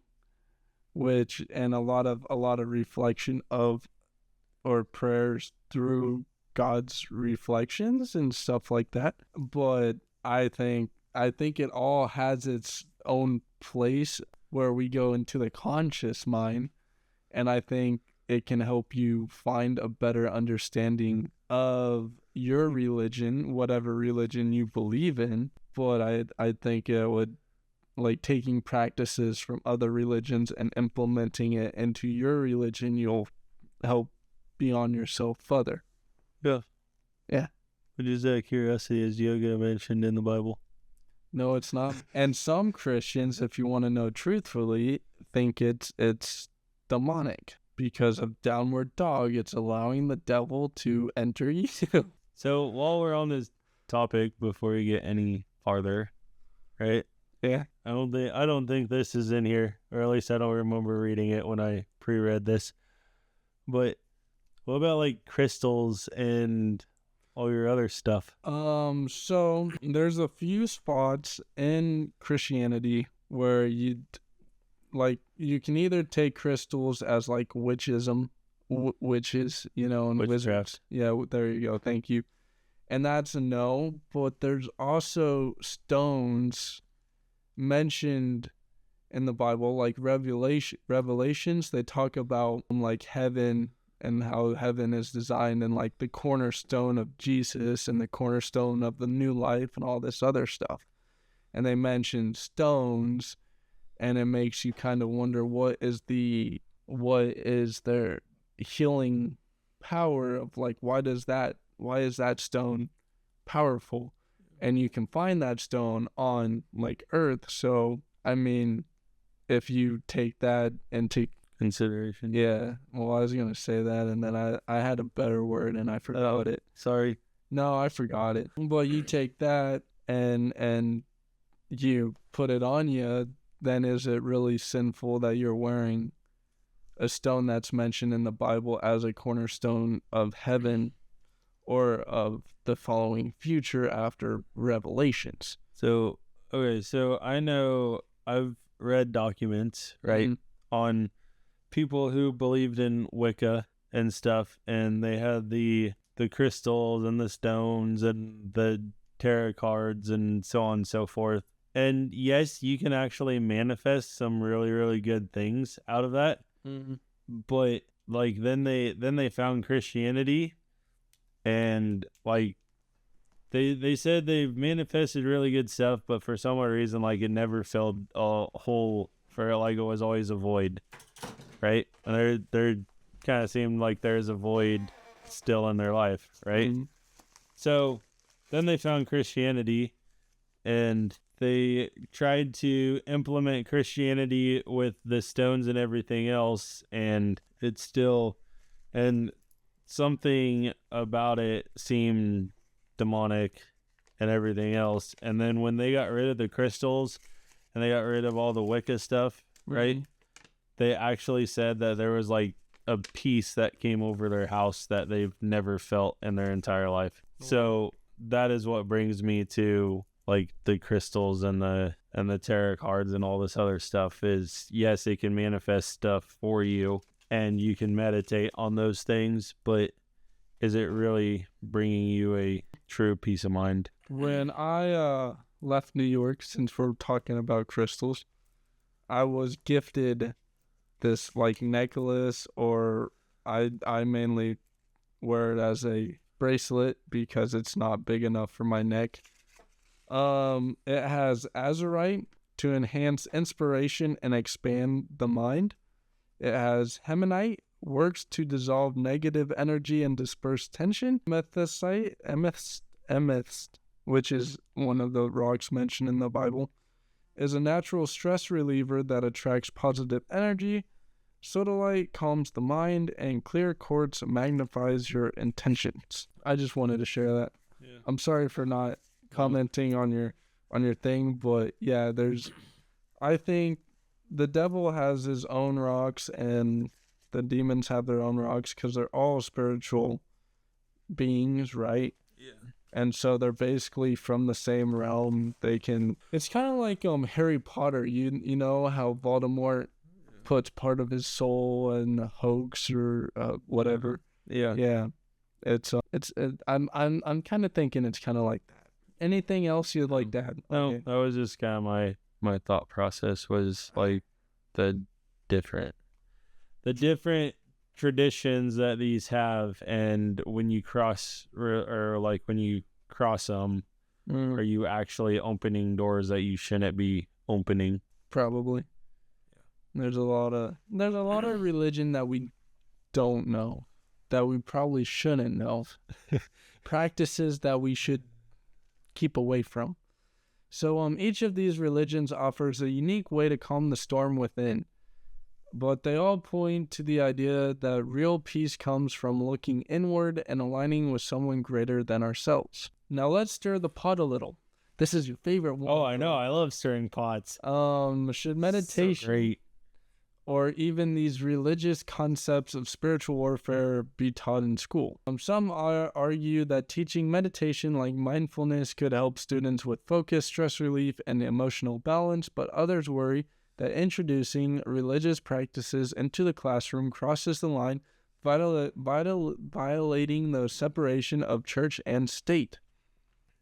and a lot of reflection of or prayers through God's reflections and stuff like that. But I think it all has its own place where we go into the conscious mind, and I think it can help you find a better understanding of your religion, whatever religion you believe in. But I think it would, like, taking practices from other religions and implementing it into your religion, you'll help beyond yourself further. Yeah. Yeah. But is that curiosity, is yoga mentioned in the Bible? No, it's not. And some Christians, if you want to know truthfully, think it's demonic because of downward dog. It's allowing the devil to enter you. So while we're on this topic, before we get any farther, right? Yeah. I don't think this is in here, or at least I don't remember reading it when I pre-read this. But what about like crystals and all your other stuff? So there's a few spots in Christianity where you can either take crystals as like witchism, witches, and Witchcraft. wizards. Yeah, there you go. Thank you. And that's a no. But there's also stones mentioned in the Bible, like Revelations. They talk about like heaven and how heaven is designed and like the cornerstone of Jesus and the cornerstone of the new life and all this other stuff. And they mention stones, and it makes you kind of wonder what is their healing power of, like, why is that stone powerful? And you can find that stone on like earth. So I mean, if you take that into Consideration. yeah, well, I was gonna say that, and then I had a better word and I forgot it. Sorry. No, I forgot it. But you take that and you put it on you, then is it really sinful that you're wearing a stone that's mentioned in the Bible as a cornerstone of heaven or of the following future after Revelations? So, okay, so I know I've read documents, right, on people who believed in Wicca and stuff, and they had the crystals and the stones and the tarot cards and so on and so forth. And yes, you can actually manifest some really, really good things out of that. Mm-hmm. But like then they found Christianity, and like they said they've manifested really good stuff, but for some odd reason, like, it never filled a hole for it, like it was always a void, right? And they're kind of seemed like there's a void still in their life, right? Mm-hmm. So then they found Christianity, and they tried to implement Christianity with the stones and everything else, and it's still, and something about it seemed demonic and everything else. And then when they got rid of the crystals and they got rid of all the Wicca stuff, right? They actually said that there was like a peace that came over their house that they've never felt in their entire life. So that is what brings me to like the crystals and the tarot cards and all this other stuff is, yes, it can manifest stuff for you and you can meditate on those things, but is it really bringing you a true peace of mind? When I left New York, since we're talking about crystals, I was gifted this like necklace, or I mainly wear it as a bracelet because it's not big enough for my neck. It has azurite to enhance inspiration and expand the mind. It has hemonite, works to dissolve negative energy and disperse tension. Amethyst, which is one of the rocks mentioned in the Bible, is a natural stress reliever that attracts positive energy. Sodalite calms the mind, and clear quartz magnifies your intentions. I just wanted to share that. Yeah. I'm sorry for not commenting on your thing, but yeah, I think the devil has his own rocks and the demons have their own rocks because they're all spiritual beings, right? Yeah. and so they're basically from the same realm. It's kind of like Harry Potter. You know how Voldemort puts part of his soul in a hoax or whatever. Yeah. I'm kind of thinking it's kind of like that. Anything else you'd like to add? No, Okay. that was just kind of my thought process was like the different traditions that these have, and when you cross or like when you cross them, are you actually opening doors that you shouldn't be opening? Probably. There's a lot of religion that we don't know, that we probably shouldn't know, practices that we should keep away from. So each of these religions offers a unique way to calm the storm within, but they all point to the idea that real peace comes from looking inward and aligning with someone greater than ourselves. Now let's stir the pot a little. This is your favorite one. Oh, I know. I love stirring pots. Should meditation So great. or even these religious concepts of spiritual warfare be taught in school? Some argue that teaching meditation like mindfulness could help students with focus, stress relief, and emotional balance, but others worry that introducing religious practices into the classroom crosses the line, violating the separation of church and state.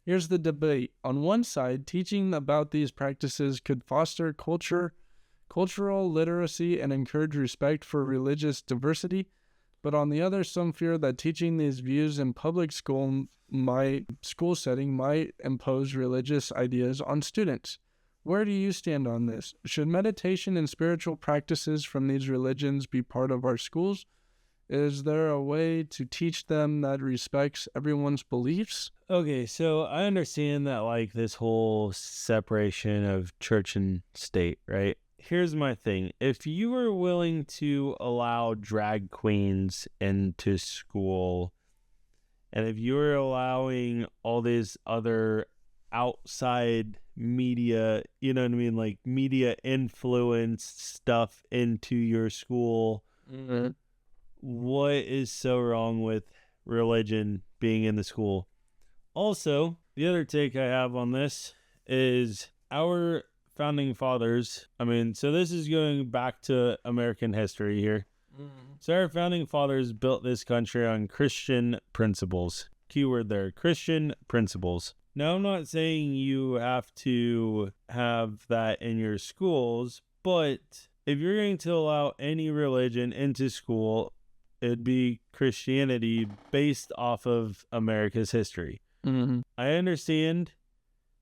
Here's the debate. On one side, teaching about these practices could foster cultural literacy and encourage respect for religious diversity, but on the other, some fear that teaching these views in public school setting might impose religious ideas on students. Where do you stand on this? Should meditation and spiritual practices from these religions be part of our schools? Is there a way to teach them that respects everyone's beliefs? Okay, so I understand that like this whole separation of church and state, right? Here's my thing. If you were willing to allow drag queens into school, and if you were allowing all these other outside media, you know what I mean, like media influenced stuff into your school, what is so wrong with religion being in the school? Also, the other take I have on this is our founding fathers. I mean, so this is going back to American history here. So our founding fathers built this country on Christian principles. Keyword there, Christian principles. Now, I'm not saying you have to have that in your schools, but if you're going to allow any religion into school, it'd be Christianity based off of America's history. I understand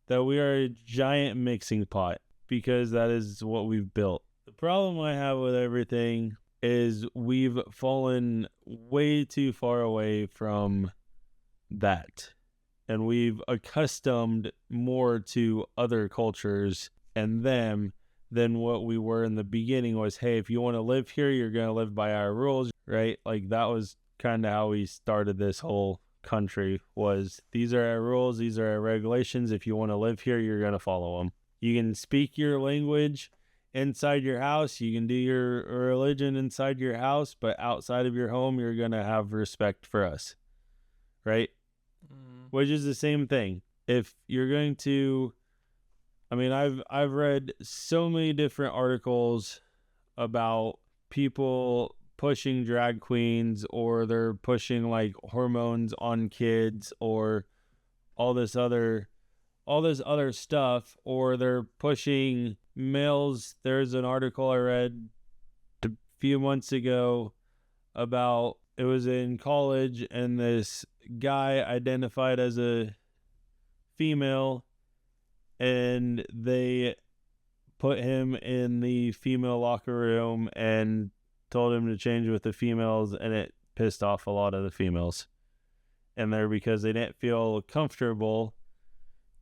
that we are a giant mixing pot because that is what we've built. The problem I have with everything is we've fallen way too far away from that. And we've accustomed more to other cultures and them than what we were in the beginning was, hey, if you want to live here, you're going to live by our rules, right? Like that was kind of how we started this whole country was these are our rules, these are our regulations. If you want to live here, you're going to follow them. You can speak your language inside your house. You can do your religion inside your house, but outside of your home, you're going to have respect for us, right? Which is the same thing. If you're going to, I mean, I've read so many different articles about people pushing drag queens, or they're pushing like hormones on kids, or all this other stuff, or they're pushing males. There's an article I read a few months ago about, it was in college, and this guy identified as a female, and they put him in the female locker room and told him to change with the females, and it pissed off a lot of the females in there because they didn't feel comfortable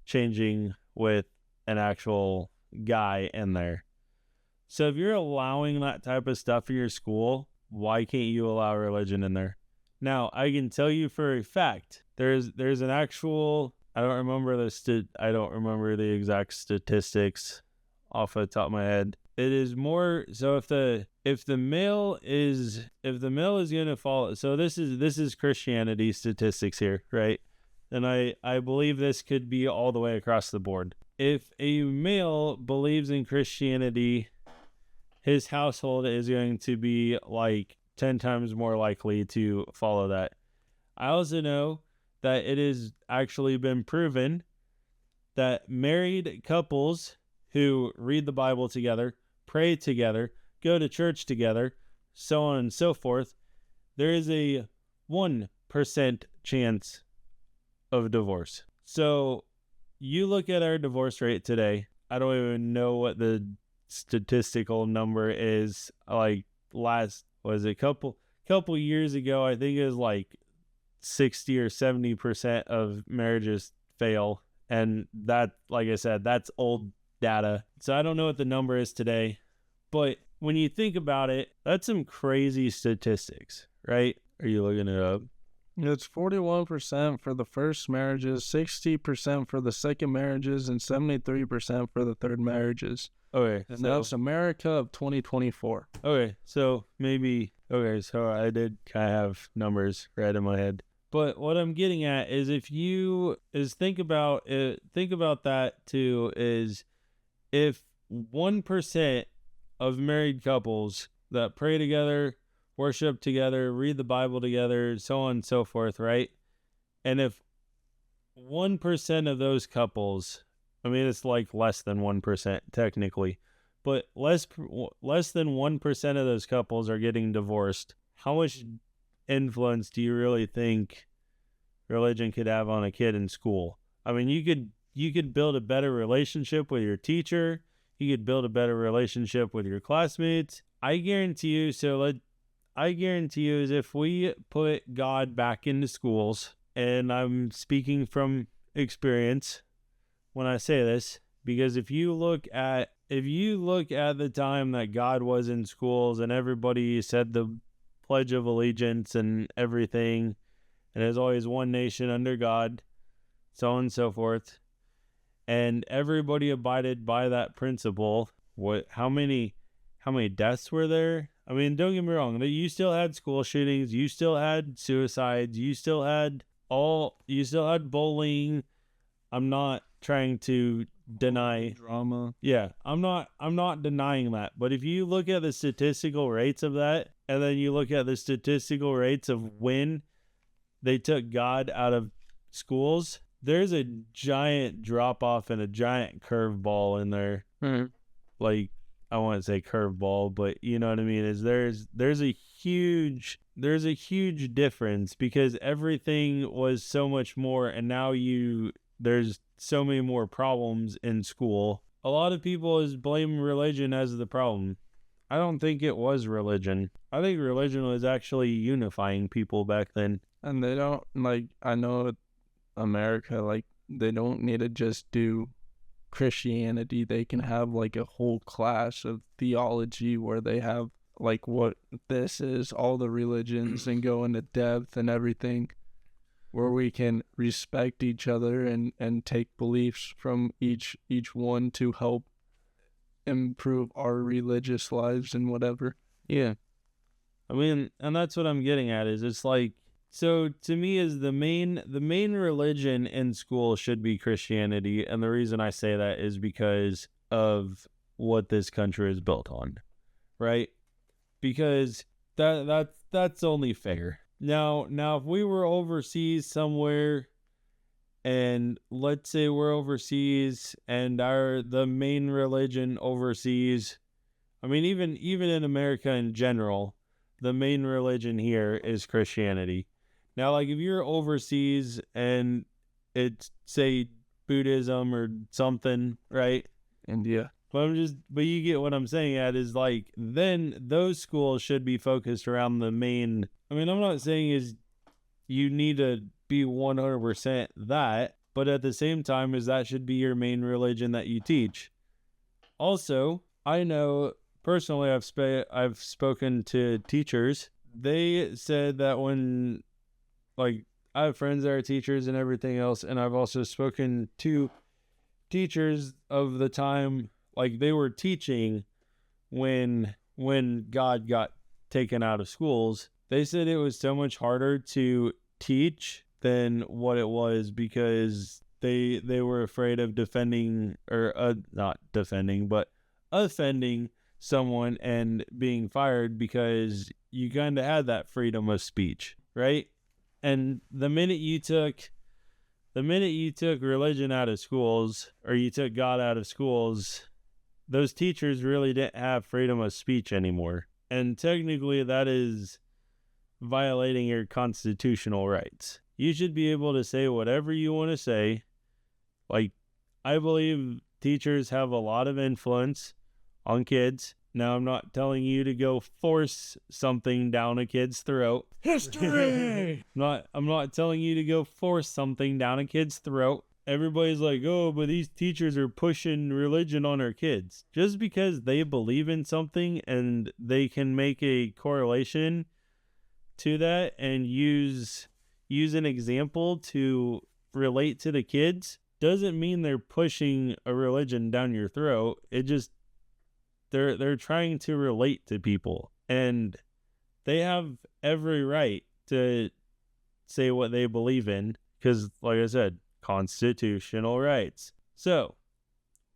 changing with an actual guy in there. So if you're allowing that type of stuff in your school, why can't you allow religion in there? Now, I can tell you for a fact, there's an actual, I don't remember the exact statistics off the top of my head. It is more so if the male is going to follow, so this is Christianity statistics here, right? and I believe this could be all the way across the board. If a male believes in Christianity, his household is going to be like 10 times more likely to follow that. I also know that it has actually been proven that married couples who read the Bible together, pray together, go to church together, so on and so forth, there is a 1% chance of divorce. So you look at our divorce rate today, I don't even know what the statistical number is. Like couple years ago, I think it was like 60 or 70% of marriages fail. And that, like I said, that's old data. So I don't know what the number is today. But when you think about it, that's some crazy statistics, right? Are you looking it up? It's 41% for the first marriages, 60% for the second marriages, and 73% for the third marriages. Okay. And that's America of 2024. Okay. So maybe, so I did kind of have numbers right in my head. But what I'm getting at is think about that too, is if 1% of married couples that pray together, worship together, read the Bible together, so on and so forth, right? And if 1% of those couples, I mean, it's like less than 1% technically, but less than 1% of those couples are getting divorced, how much influence do you really think religion could have on a kid in school? I mean, you could build a better relationship with your teacher. You could build a better relationship with your classmates. I guarantee you is if we put God back into schools, and I'm speaking from experience when I say this, because if you look at the time that God was in schools and everybody said the Pledge of Allegiance and everything, and there's always one nation under God, so on and so forth, and everybody abided by that principle, how many deaths were there? I mean, don't get me wrong, you still had school shootings, you still had suicides, you still had bullying. I'm not trying to deny drama. Yeah, I'm not denying that. But if you look at the statistical rates of that, and then you look at the statistical rates of when they took God out of schools, there's a giant drop off and a giant curveball in there. Mm-hmm. Like, I wouldn't say curveball, but you know what I mean, is there's a huge difference, because everything was so much more, and now there's so many more problems in school. A lot of people is blame religion as the problem. I don't think it was religion. I think religion was actually unifying people back then. And they don't, I know America, they don't need to just do Christianity. They can have a whole class of theology where they have what this is, all the religions, and go into depth and everything, where we can respect each other and take beliefs from each one to help improve our religious lives and whatever. Yeah. I mean, and that's what I'm getting at, is it's so to me is the main religion in school should be Christianity. And the reason I say that is because of what this country is built on, right? Because that's only fair. Now, if we were overseas somewhere, and let's say we're overseas and the main religion overseas, I mean, even in America in general, the main religion here is Christianity. Now, if you're overseas and it's, say, Buddhism or something, right? India. But you get what I'm saying at, is then those schools should be focused around the main. I mean, I'm not saying is you need to be 100% that, but at the same time, is that should be your main religion that you teach. Also, I know personally, I've spoken to teachers. They said that when, I have friends that are teachers and everything else, and I've also spoken to teachers of the time, they were teaching when God got taken out of schools. They said it was so much harder to teach than what it was, because they were afraid of defending, or not defending, but offending someone and being fired, because you kind of had that freedom of speech, right? And the minute you took religion out of schools, or you took God out of schools, those teachers really didn't have freedom of speech anymore. And technically that is violating your constitutional rights. You should be able to say whatever you want to say. Like, I believe teachers have a lot of influence on kids. Now, I'm not telling you to go force something down a kid's throat. History! I'm not telling you to go force something down a kid's throat. Everybody's like, oh, but these teachers are pushing religion on our kids. Just because they believe in something and they can make a correlation to that and use an example to relate to the kids, doesn't mean they're pushing a religion down your throat. It just, they're trying to relate to people, and they have every right to say what they believe in, because, like I said, constitutional rights. So,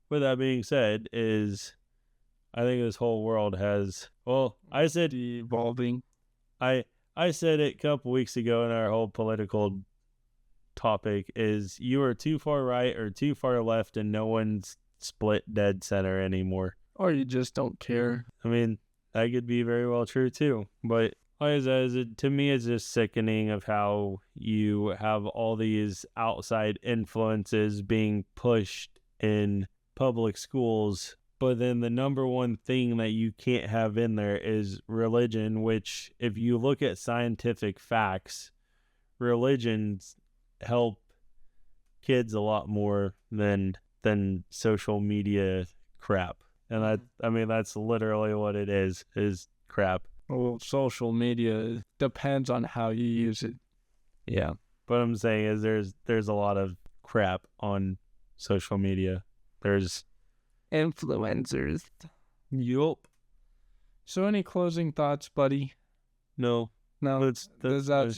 with that being said, I think this whole world has, well, I said evolving. I said it a couple weeks ago in our whole political topic, is you are too far right or too far left, and no one's split dead center anymore. Or you just don't care. I mean, that could be very well true too. But like I said, to me, it's just sickening of how you have all these outside influences being pushed in public schools, but then the number one thing that you can't have in there is religion, which, if you look at scientific facts, religions help kids a lot more than social media crap. And that's literally what it is crap. Well, social media depends on how you use it. Yeah. What I'm saying is there's a lot of crap on social media. There's influencers. Yup. So any closing thoughts, buddy? No. That's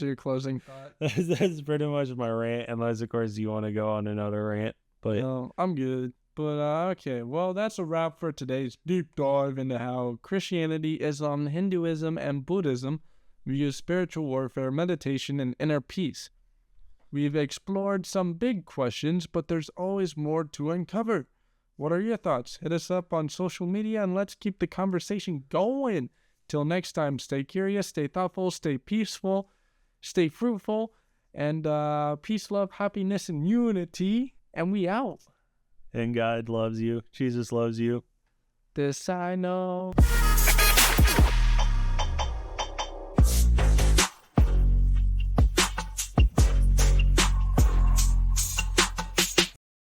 your closing thought? That's pretty much my rant, unless, of course, you want to go on another rant. But no, I'm good. But okay, well, that's a wrap for today's deep dive into how Christianity, Islam, Hinduism, and Buddhism view spiritual warfare, meditation, and inner peace. We've explored some big questions, but there's always more to uncover. What are your thoughts? Hit us up on social media and let's keep the conversation going. Till next time, stay curious, stay thoughtful, stay peaceful, stay fruitful, and peace, love, happiness, and unity. And we out. And God loves you. Jesus loves you. This I know.